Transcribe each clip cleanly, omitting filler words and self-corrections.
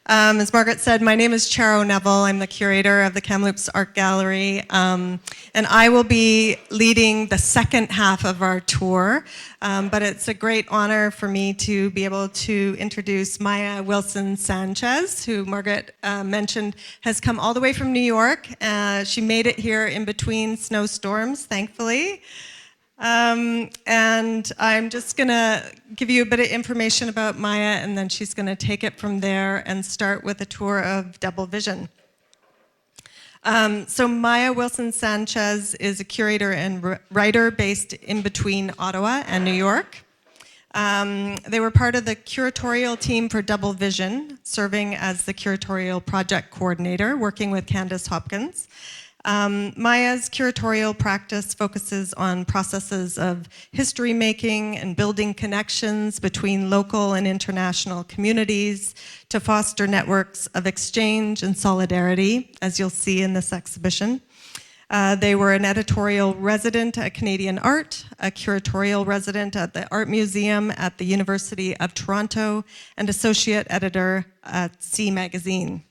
As Margaret said, my name is Charo Neville. I'm the curator of the Kamloops Art Gallery, and I will be leading the second half of our tour. But it's a great honor for me to be able to introduce Maya Wilson-Sanchez, who Margaret mentioned has come all the way from New York. She made it here in between snowstorms, thankfully. And I'm just going to give you a bit of information about Maya, and then she's going to take it from there and start with a tour of Double Vision. So Maya Wilson-Sanchez is a curator and writer based in between Ottawa and New York. They were part of the curatorial team for Double Vision, serving as the curatorial project coordinator, working with Candace Hopkins. Maya's curatorial practice focuses on processes of history making and building connections between local and international communities to foster networks of exchange and solidarity, as you'll see in this exhibition. They were an editorial resident at Canadian Art, a curatorial resident at the Art Museum at the University of Toronto, and associate editor at C Magazine.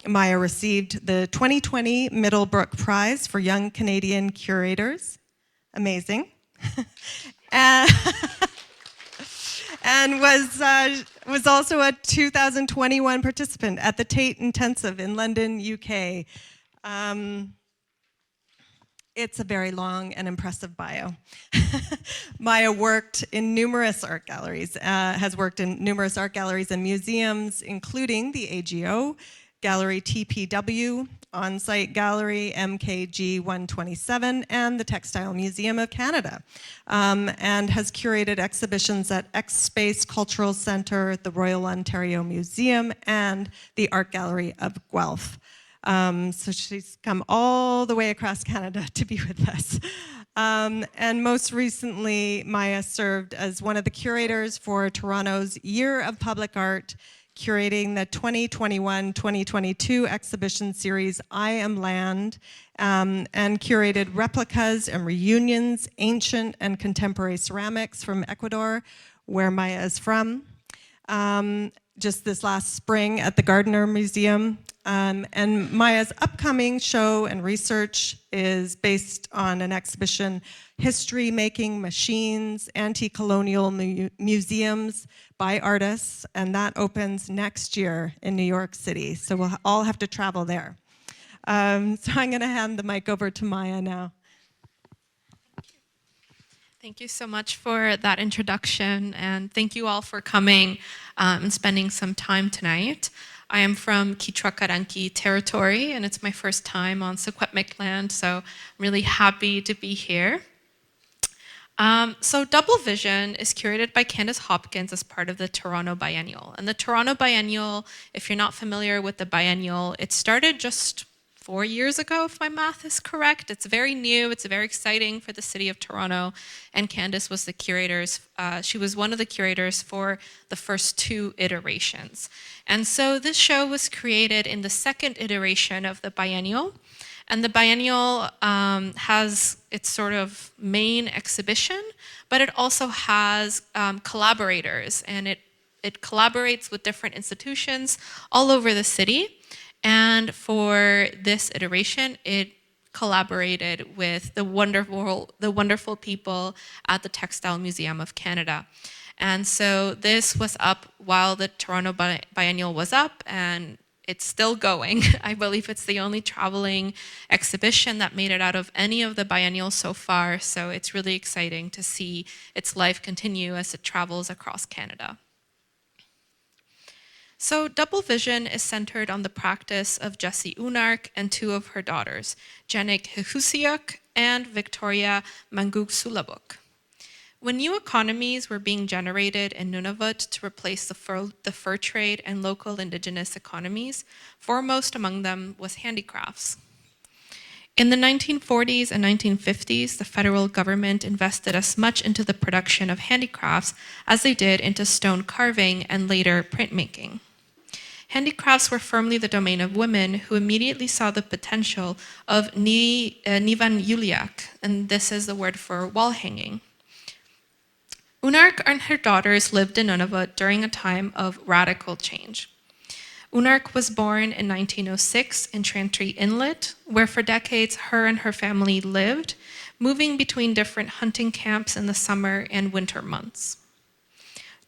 Maya received the 2020 Middlebrook Prize for Young Canadian Curators. Amazing. And was also a 2021 participant at the Tate Intensive in London, UK. It's a very long and impressive bio. Maya worked in numerous art galleries, has worked in numerous art galleries and museums, including the AGO, Gallery TPW, On-Site Gallery MKG 127, and the Textile Museum of Canada, and has curated exhibitions at X Space Cultural Centre, the Royal Ontario Museum, and the Art Gallery of Guelph. So she's come all the way across Canada to be with us. And most recently, Maya served as one of the curators for Toronto's Year of Public Art, curating the 2021-2022 exhibition series I Am Land, and curated replicas and reunions, ancient and contemporary ceramics from Ecuador, where Maya is from. Just this last spring at the Gardner Museum. And Maya's upcoming show and research is based on an exhibition, History Making Machines, Anti-Colonial Museums by Artists, and that opens next year in New York City. So we'll all have to travel there. So I'm going to hand the mic over to Maya now. Thank you so much for that introduction, and thank you all for coming and spending some time tonight. I am from Quechua-Caranqui territory, and it's my first time on Secwepemc land, so I'm really happy to be here. So Double Vision is curated by Candace Hopkins as part of the Toronto Biennial. And the Toronto Biennial, if you're not familiar with the Biennial, it started just 4 years ago, if my math is correct. It's very new, it's very exciting for the city of Toronto, and Candace was the curators. She was one of the curators for the first 2 iterations. And so this show was created in the second iteration of the Biennial, and the Biennial has its sort of main exhibition, but it also has collaborators, and it collaborates with different institutions all over the city. And for this iteration, it collaborated with the wonderful people at the Textile Museum of Canada. And so this was up while the Toronto Biennial was up, and it's still going. I believe it's the only traveling exhibition that made it out of any of the biennials so far, so it's really exciting to see its life continue as it travels across Canada. So Double Vision is centered on the practice of Jessie Unark and 2 of her daughters, Janik Hehusiuk and Victoria Mangug-Sulabuk. When new economies were being generated in Nunavut to replace the fur trade and local indigenous economies, foremost among them was handicrafts. In the 1940s and 1950s, the federal government invested as much into the production of handicrafts as they did into stone carving and later printmaking. Handicrafts were firmly the domain of women who immediately saw the potential of Nivan Yuliak, and this is the word for wall hanging. Unark and her daughters lived in Nunavut during a time of radical change. Unark was born in 1906 in Trantry Inlet, where for decades her and her family lived, moving between different hunting camps in the summer and winter months.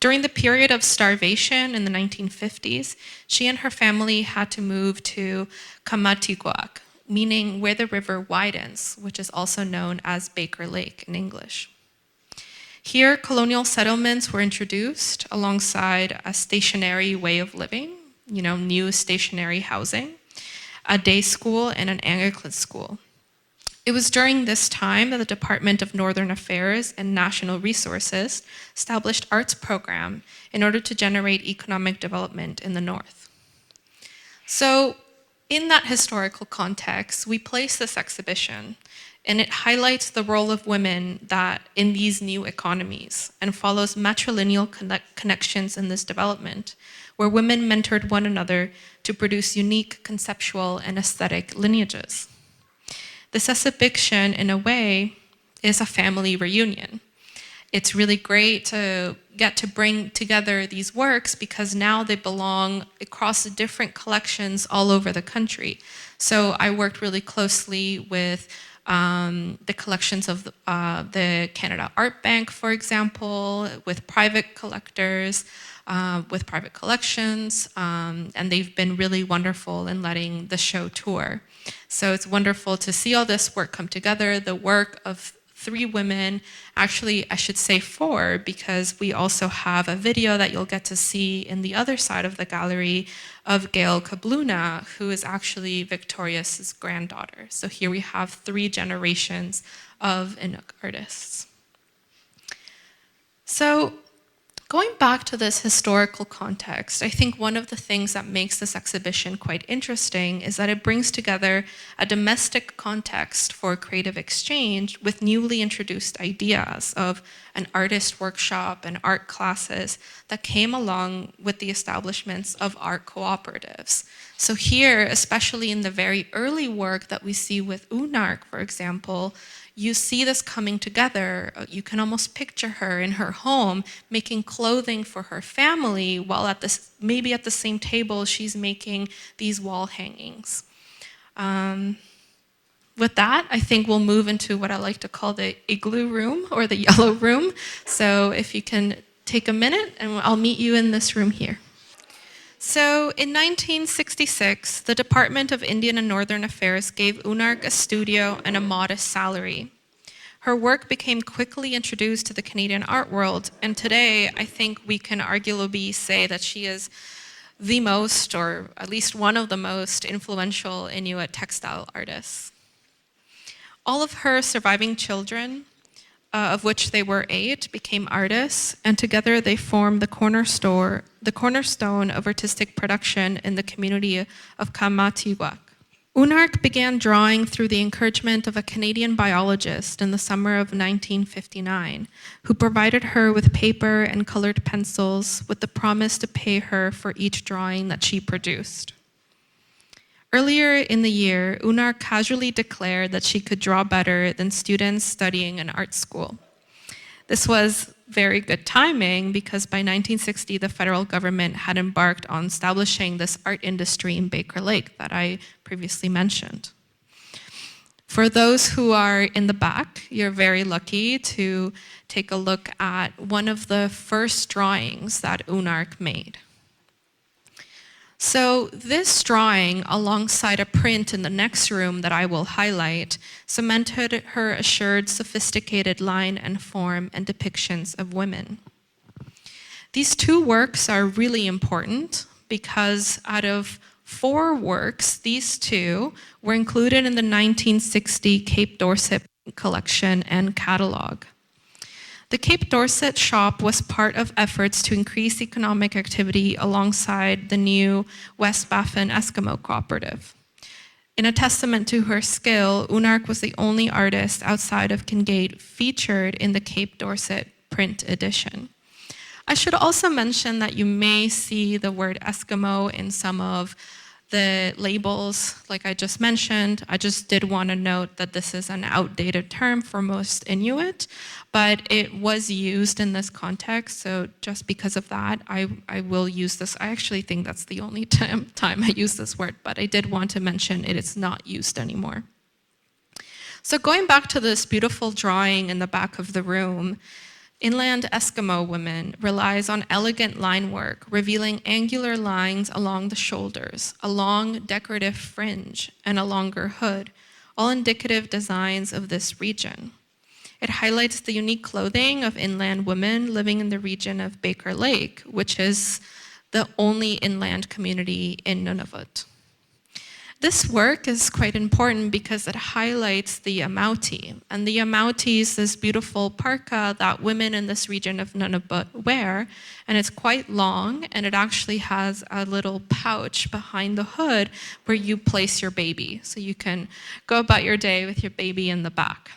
During the period of starvation in the 1950s, she and her family had to move to ṱakuᒃᓴauᔪᒻᒪᕆᒃ, meaning where the river widens, which is also known as Baker Lake in English. Here, colonial settlements were introduced alongside a stationary way of living, new stationary housing, a day school, and an Anglican school. It was during this time that the Department of Northern Affairs and National Resources established arts program in order to generate economic development in the North. So in that historical context, we place this exhibition, and it highlights the role of women that in these new economies and follows matrilineal connections in this development, where women mentored one another to produce unique conceptual and aesthetic lineages. This exhibition, in a way, is a family reunion. It's really great to get to bring together these works because now they belong across the different collections all over the country. So I worked really closely with the collections of the Canada Art Bank, for example, with private collectors, with private collections, and they've been really wonderful in letting the show tour. So it's wonderful to see all this work come together, the work of 3 women, actually I should say 4, because we also have a video that you'll get to see in the other side of the gallery of Gail Kabluna, who is actually Victoria's granddaughter. So here we have 3 generations of Inuk artists. So going back to this historical context, I think one of the things that makes this exhibition quite interesting is that it brings together a domestic context for creative exchange with newly introduced ideas of an artist workshop and art classes that came along with the establishments of art cooperatives. So here, especially in the very early work that we see with Unark, for example, you see this coming together. You can almost picture her in her home making clothing for her family while maybe at the same table she's making these wall hangings. With that, I think we'll move into what I like to call the igloo room or the yellow room. So if you can take a minute and I'll meet you in this room here. So in 1966, the Department of Indian and Northern Affairs gave Unark a studio and a modest salary. Her work became quickly introduced to the Canadian art world, and today I think we can arguably say that she is the most, or at least one of the most influential Inuit textile artists. All of her surviving children, of which they were 8, became artists, and together they formed the cornerstone of artistic production in the community of ṱakuᒃᓴauᔪᒻᒪᕆᒃ. Unark began drawing through the encouragement of a Canadian biologist in the summer of 1959, who provided her with paper and colored pencils with the promise to pay her for each drawing that she produced. Earlier in the year, Unark casually declared that she could draw better than students studying in art school. This was very good timing because by 1960, the federal government had embarked on establishing this art industry in Baker Lake that I previously mentioned. For those who are in the back, you're very lucky to take a look at one of the first drawings that Unark made. So this drawing, alongside a print in the next room that I will highlight, cemented her assured sophisticated line and form and depictions of women. These 2 works are really important because out of 4 works, these 2 were included in the 1960 Cape Dorset collection and catalog. The Cape Dorset shop was part of efforts to increase economic activity alongside the new West Baffin Eskimo cooperative. In a testament to her skill, Unark was the only artist outside of Kincaid featured in the Cape Dorset print edition. I should also mention that you may see the word Eskimo in some of The labels, like I just mentioned, I just did want to note that this is an outdated term for most Inuit, but it was used in this context, so just because of that, I will use this. I actually think that's the only time I use this word, but I did want to mention it is not used anymore. So going back to this beautiful drawing in the back of the room, inland Eskimo women relies on elegant line work, revealing angular lines along the shoulders, a long decorative fringe, and a longer hood, all indicative designs of this region. It highlights the unique clothing of inland women living in the region of Baker Lake, which is the only inland community in Nunavut. This work is quite important because it highlights the amauti. And the amauti is this beautiful parka that women in this region of Nunavut wear. And it's quite long, and it actually has a little pouch behind the hood where you place your baby. So you can go about your day with your baby in the back.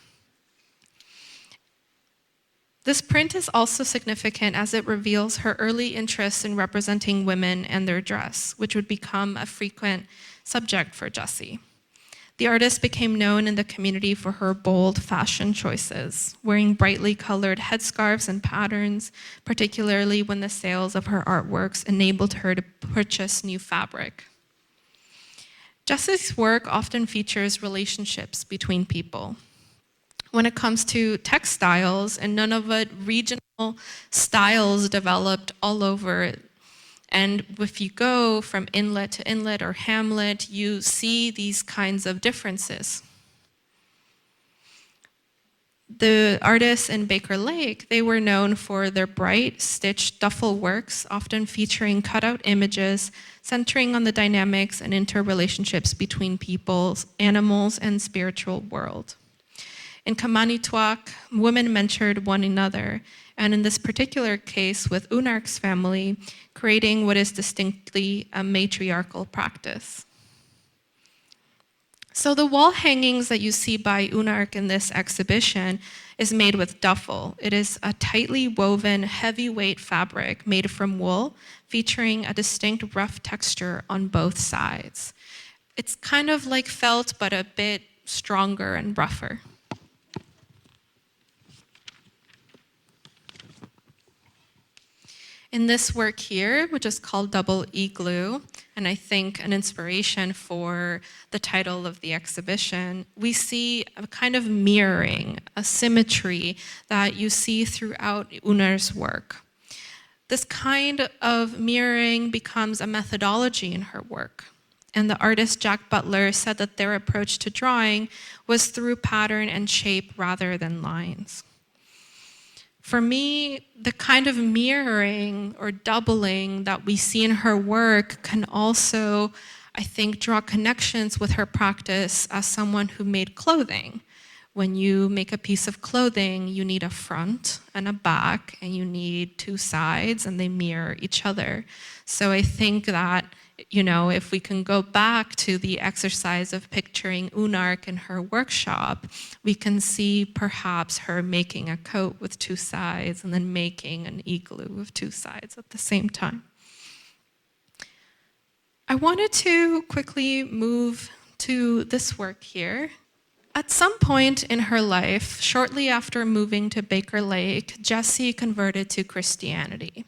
This print is also significant as it reveals her early interest in representing women and their dress, which would become a frequent subject for Jessie. The artist became known in the community for her bold fashion choices, wearing brightly colored headscarves and patterns, particularly when the sales of her artworks enabled her to purchase new fabric. Jessie's work often features relationships between people. When it comes to textiles, in Nunavut, regional styles developed all over. And if you go from inlet to inlet or hamlet, you see these kinds of differences. The artists in Baker Lake, they were known for their bright, stitched duffel works, often featuring cutout images, centering on the dynamics and interrelationships between people, animals, and spiritual world. In Kamanituak, women mentored one another, and in this particular case with Unark's family, creating what is distinctly a matriarchal practice. So the wall hangings that you see by Unark in this exhibition is made with duffel. It is a tightly woven, heavyweight fabric made from wool, featuring a distinct rough texture on both sides. It's kind of like felt, but a bit stronger and rougher. In this work here, which is called Double Igloo, and I think an inspiration for the title of the exhibition, we see a kind of mirroring, a symmetry that you see throughout Unar's work. This kind of mirroring becomes a methodology in her work. And the artist Jack Butler said that their approach to drawing was through pattern and shape rather than lines. For me, the kind of mirroring or doubling that we see in her work can also, I think, draw connections with her practice as someone who made clothing. When you make a piece of clothing, you need a front and a back, and you need two sides, and they mirror each other. So I think that, if we can go back to the exercise of picturing Unark in her workshop, we can see perhaps her making a coat with two sides and then making an igloo with two sides at the same time. I wanted to quickly move to this work here. At some point in her life, shortly after moving to Baker Lake, Jessie converted to Christianity.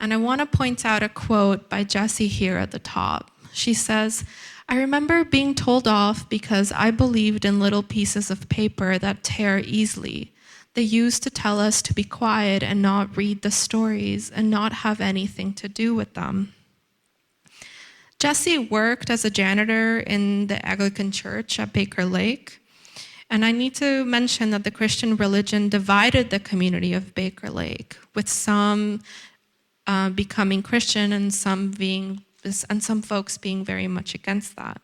And I want to point out a quote by Jessie here at the top. She says, "I remember being told off because I believed in little pieces of paper that tear easily. They used to tell us to be quiet and not read the stories and not have anything to do with them." Jessie worked as a janitor in the Anglican church at Baker Lake. And I need to mention that the Christian religion divided the community of Baker Lake, with some becoming Christian and some folks being very much against that.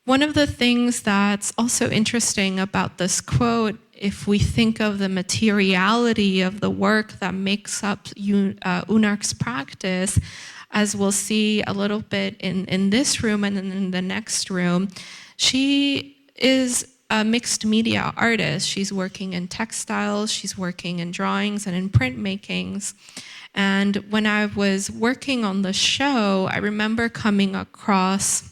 One of the things that's also interesting about this quote, if we think of the materiality of the work that makes up Unark's practice, as we'll see a little bit in this room and in the next room, she is a mixed media artist. She's working in textiles, she's working in drawings and in printmakings. And when I was working on the show, I remember coming across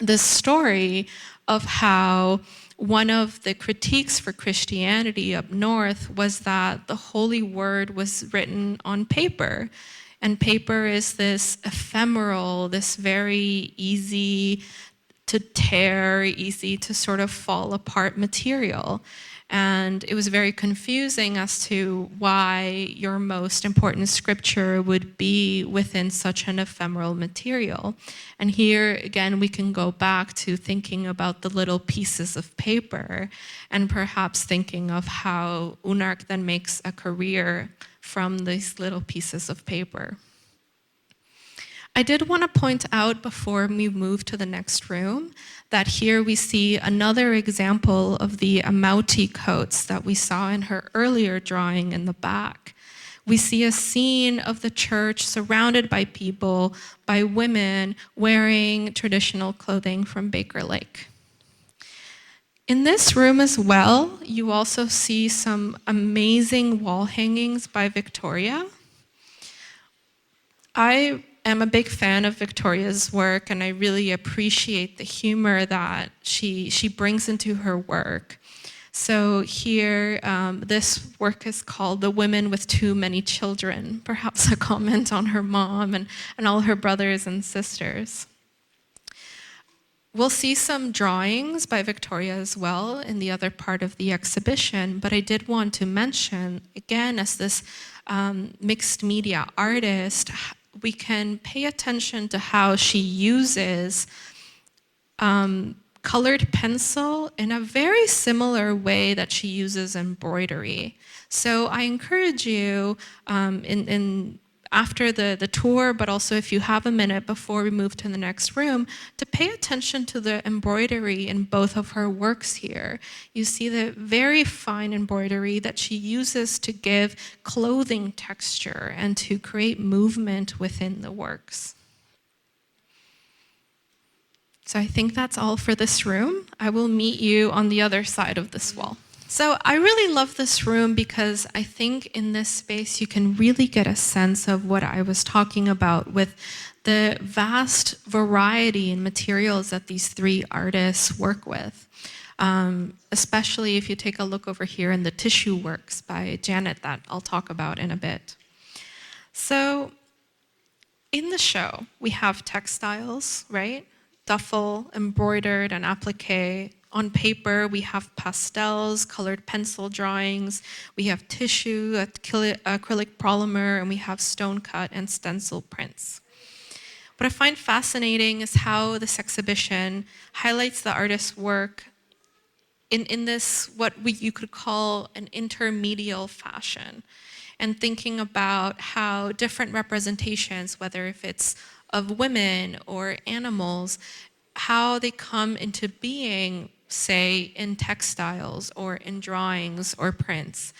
this story of how one of the critiques for Christianity up north was that the holy word was written on paper. And paper is this ephemeral, this very easy to tear, easy to sort of fall apart material. And it was very confusing as to why your most important scripture would be within such an ephemeral material. And here, again, we can go back to thinking about the little pieces of paper and perhaps thinking of how Unark then makes a career from these little pieces of paper. I did want to point out before we move to the next room that here we see another example of the amauti coats that we saw in her earlier drawing in the back. We see a scene of the church surrounded by people, by women wearing traditional clothing from Baker Lake. In this room as well, you also see some amazing wall hangings by Victoria. I am a big fan of Victoria's work, and I really appreciate the humor that she brings into her work. So here, this work is called The Women with Too Many Children, perhaps a comment on her mom and all her brothers and sisters. We'll see some drawings by Victoria as well in the other part of the exhibition, but I did want to mention, again, as this mixed media artist, we can pay attention to how she uses colored pencil in a very similar way that she uses embroidery. So I encourage you after the tour, but also if you have a minute before we move to the next room, to pay attention to the embroidery in both of her works here. You see the very fine embroidery that she uses to give clothing texture and to create movement within the works. So I think that's all for this room. I will meet you on the other side of this wall. So I really love this room because I think in this space you can really get a sense of what I was talking about with the vast variety in materials that these three artists work with. Especially if you take a look over here in the tissue works by Janet that I'll talk about in a bit. So in the show, we have textiles, right? Duffel, embroidered, and applique. On paper, we have pastels, colored pencil drawings, we have tissue, acrylic polymer, and we have stone cut and stencil prints. What I find fascinating is how this exhibition highlights the artist's work in this, what you could call an intermedial fashion, and thinking about how different representations, whether if it's of women or animals, how they come into being, say, in textiles or in drawings or prints.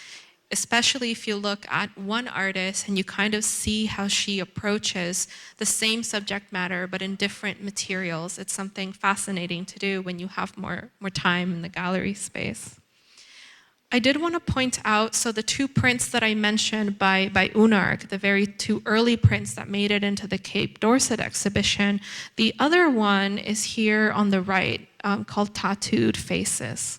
Especially if you look at one artist and you kind of see how she approaches the same subject matter but in different materials. It's something fascinating to do when you have more time in the gallery space. I did want to point out, so the two prints that I mentioned by Unark, the very two early prints that made it into the Cape Dorset exhibition, the other one is here on the right, called Tattooed Faces.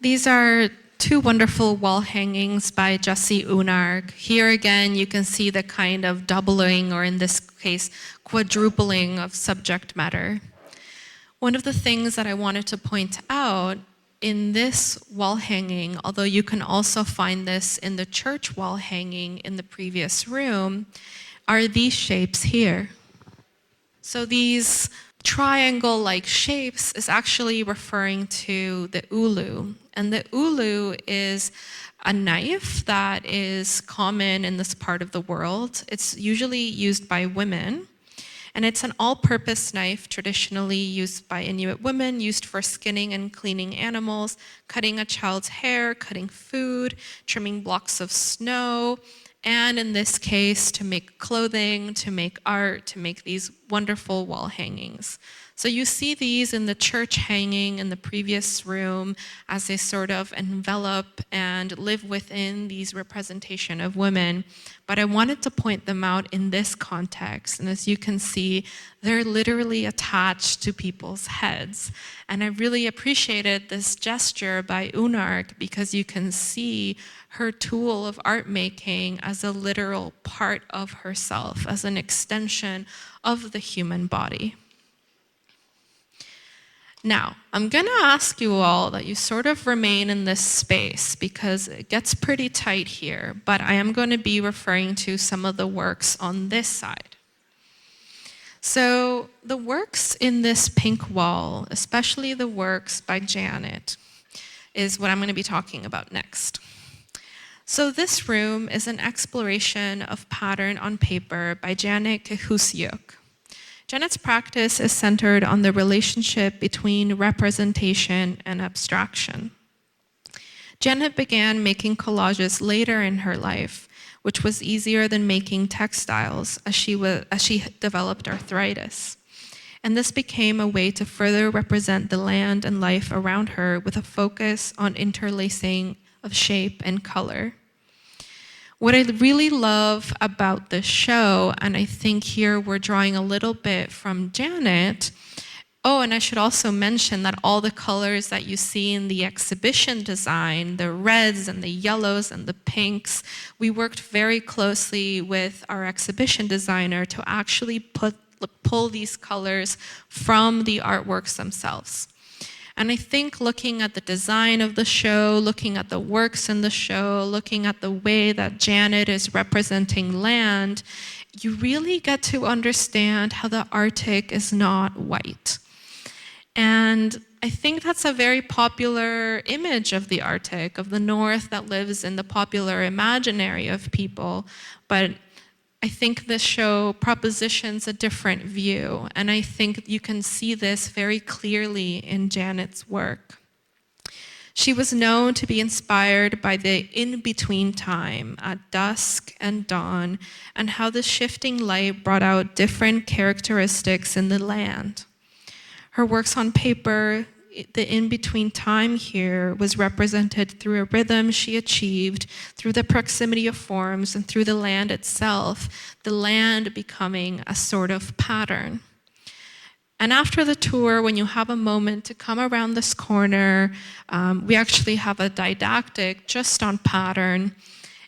These are two wonderful wall hangings by Jessie Unark. Here again, you can see the kind of doubling, or in this case, quadrupling of subject matter. One of the things that I wanted to point out in this wall hanging, although you can also find this in the church wall hanging in the previous room, are these shapes here. So these triangle-like shapes is actually referring to the ulu. And the ulu is a knife that is common in this part of the world. It's usually used by women. And it's an all-purpose knife traditionally used by Inuit women, used for skinning and cleaning animals, cutting a child's hair, cutting food, trimming blocks of snow, and in this case, to make clothing, to make art, to make these wonderful wall hangings. So you see these in the church hanging in the previous room as they sort of envelop and live within these representation of women. but I wanted to point them out in this context. And as you can see, they're literally attached to people's heads. And I really appreciated this gesture by Unark because you can see her tool of art making as a literal part of herself, as an extension of the human body. Now, I'm going to ask you all that you sort of remain in this space because it gets pretty tight here, but I am going to be referring to some of the works on this side. So the works in this pink wall, especially the works by Janet, is what I'm going to be talking about next. So this room is an exploration of pattern on paper by Janet ttakuᒃᓴouᔪᒻᒪᕆᒃ. Janet's practice is centered on the relationship between representation and abstraction. Janet began making collages later in her life, which was easier than making textiles as she developed arthritis. And this became a way to further represent the land and life around her with a focus on interlacing of shape and color. What I really love about this show, and I think here we're drawing a little bit from Janet. Oh, and I should also mention that all the colors that you see in the exhibition design, the reds and the yellows and the pinks, we worked very closely with our exhibition designer to actually pull these colors from the artworks themselves. And I think looking at the design of the show, looking at the works in the show, looking at the way that Janet is representing land, you really get to understand how the Arctic is not white. And I think that's a very popular image of the Arctic, of the North that lives in the popular imaginary of people. But I think this show propositions a different view, and I think you can see this very clearly in Janet's work. She was known to be inspired by the in-between time at dusk and dawn, and how the shifting light brought out different characteristics in the land. Her works on paper, the in-between time here was represented through a rhythm she achieved, through the proximity of forms, and through the land itself, the land becoming a sort of pattern. And after the tour, when you have a moment to come around this corner, we actually have a didactic just on pattern.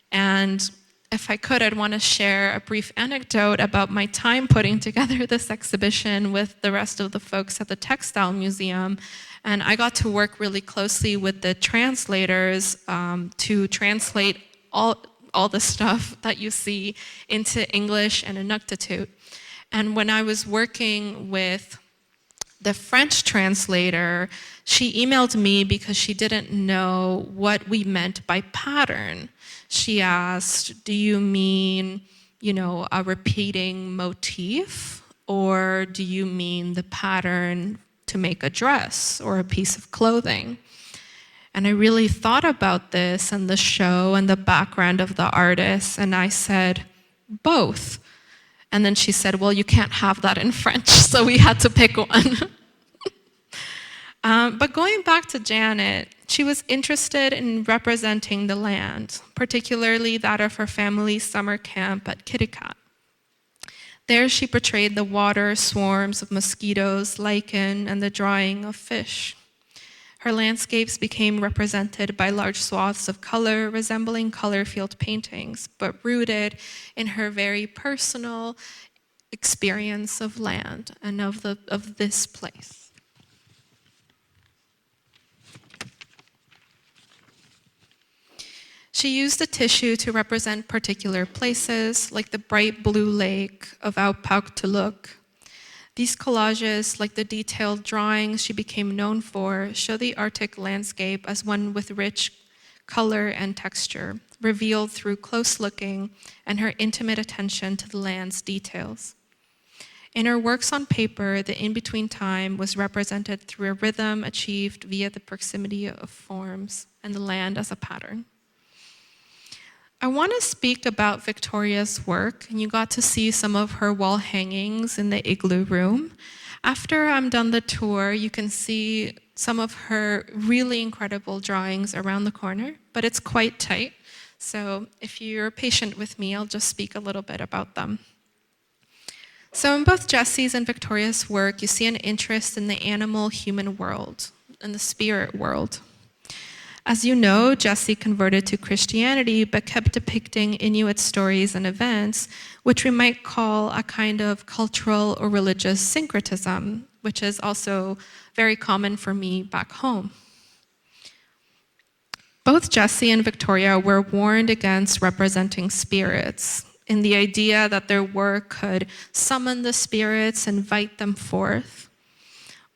And if I could, I'd want to share a brief anecdote about my time putting together this exhibition with the rest of the folks at the Textile Museum. And I got to work really closely with the translators to translate all the stuff that you see into English and Inuktitut. And when I was working with the French translator, she emailed me because she didn't know what we meant by pattern. She asked, do you mean, a repeating motif? Or do you mean the pattern to make a dress or a piece of clothing? And I really thought about this and the show and the background of the artist, and I said, both. And then she said, well, you can't have that in French, so we had to pick one. But going back to Janet, she was interested in representing the land, particularly that of her family's summer camp at Kitikat. There she portrayed the water, swarms of mosquitoes, lichen, and the drying of fish. Her landscapes became represented by large swaths of color resembling color field paintings, but rooted in her very personal experience of land and of this place. She used the tissue to represent particular places, like the bright blue lake of ttakuᒃᓴouᔪᒻᒪᕆᒃ. These collages, like the detailed drawings she became known for, show the Arctic landscape as one with rich color and texture, revealed through close looking and her intimate attention to the land's details. In her works on paper, the in-between time was represented through a rhythm achieved via the proximity of forms and the land as a pattern. I want to speak about Victoria's work, and you got to see some of her wall hangings in the igloo room. After I'm done the tour, you can see some of her really incredible drawings around the corner, but it's quite tight. So if you're patient with me, I'll just speak a little bit about them. So in both Jesse's and Victoria's work, you see an interest in the animal-human world, in the spirit world. As you know, Jesse converted to Christianity, but kept depicting Inuit stories and events, which we might call a kind of cultural or religious syncretism, which is also very common for me back home. Both Jesse and Victoria were warned against representing spirits, in the idea that their work could summon the spirits, invite them forth.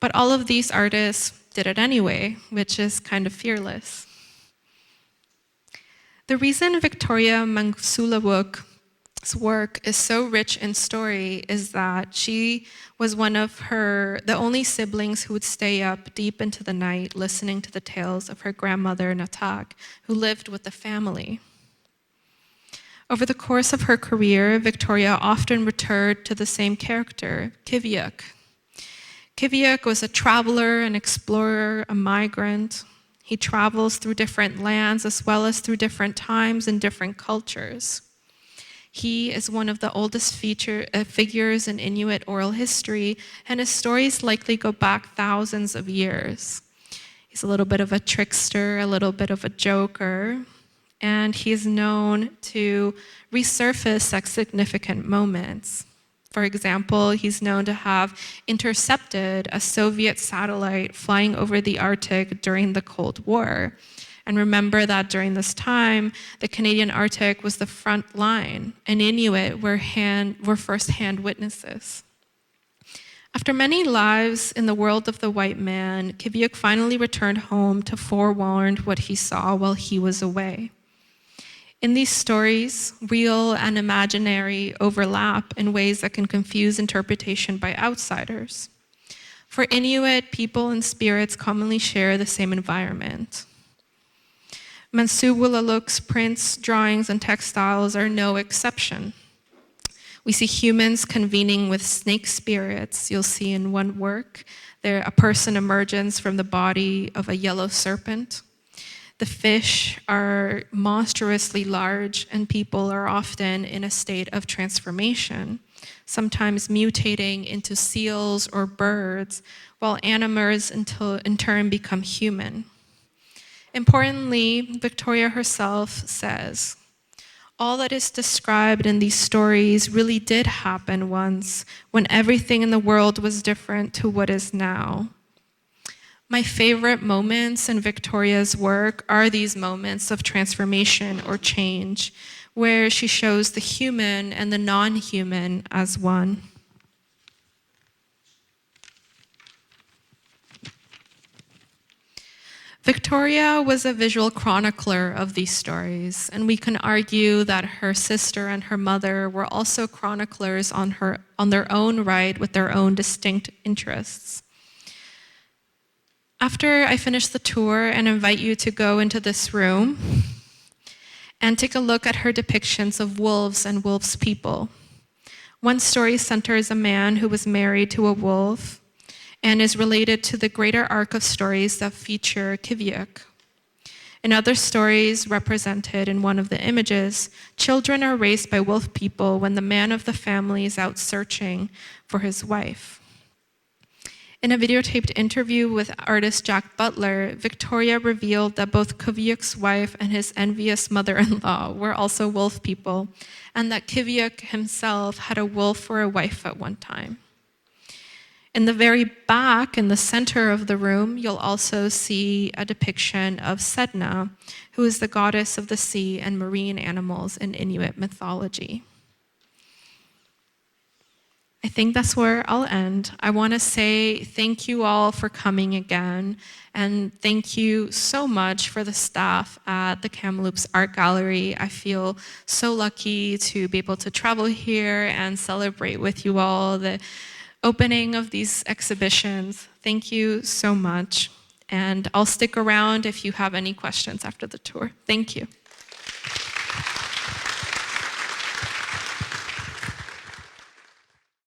But all of these artists did it anyway, which is kind of fearless. The reason Victoria Mangsulawuk's work is so rich in story is that she was one of the only siblings who would stay up deep into the night listening to the tales of her grandmother Natak, who lived with the family. Over the course of her career, Victoria often returned to the same character, Kiviuk. Kiviuk was a traveler, an explorer, a migrant. He travels through different lands as well as through different times and different cultures. He is one of the oldest figures in Inuit oral history, and his stories likely go back thousands of years. He's a little bit of a trickster, a little bit of a joker, and he's known to resurface at significant moments. For example, he's known to have intercepted a Soviet satellite flying over the Arctic during the Cold War. And remember that during this time, the Canadian Arctic was the front line, and Inuit were first-hand witnesses. After many lives in the world of the white man, Kiviuk finally returned home to forewarn what he saw while he was away. In these stories, real and imaginary overlap in ways that can confuse interpretation by outsiders. For Inuit, people and spirits commonly share the same environment. Mangsulawuk's prints, drawings, and textiles are no exception. We see humans convening with snake spirits. You'll see in one work, a person emerges from the body of a yellow serpent. The fish are monstrously large, and people are often in a state of transformation, sometimes mutating into seals or birds, while animals in turn become human. Importantly, Victoria herself says, all that is described in these stories really did happen once, when everything in the world was different to what is now. My favorite moments in Victoria's work are these moments of transformation or change, where she shows the human and the non-human as one. Victoria was a visual chronicler of these stories, and we can argue that her sister and her mother were also chroniclers on their own right with their own distinct interests. After I finish the tour and invite you to go into this room and take a look at her depictions of wolves and wolves' people. One story centers a man who was married to a wolf and is related to the greater arc of stories that feature Kiviuk. In other stories represented in one of the images, children are raised by wolf people when the man of the family is out searching for his wife. In a videotaped interview with artist Jack Butler, Victoria revealed that both Kiviuk's wife and his envious mother-in-law were also wolf people, and that Kiviuk himself had a wolf for a wife at one time. In the very back, in the center of the room, you'll also see a depiction of Sedna, who is the goddess of the sea and marine animals in Inuit mythology. I think that's where I'll end. I want to say thank you all for coming again, and thank you so much for the staff at the Kamloops Art Gallery. I feel so lucky to be able to travel here and celebrate with you all the opening of these exhibitions. Thank you so much, and I'll stick around if you have any questions after the tour. Thank you.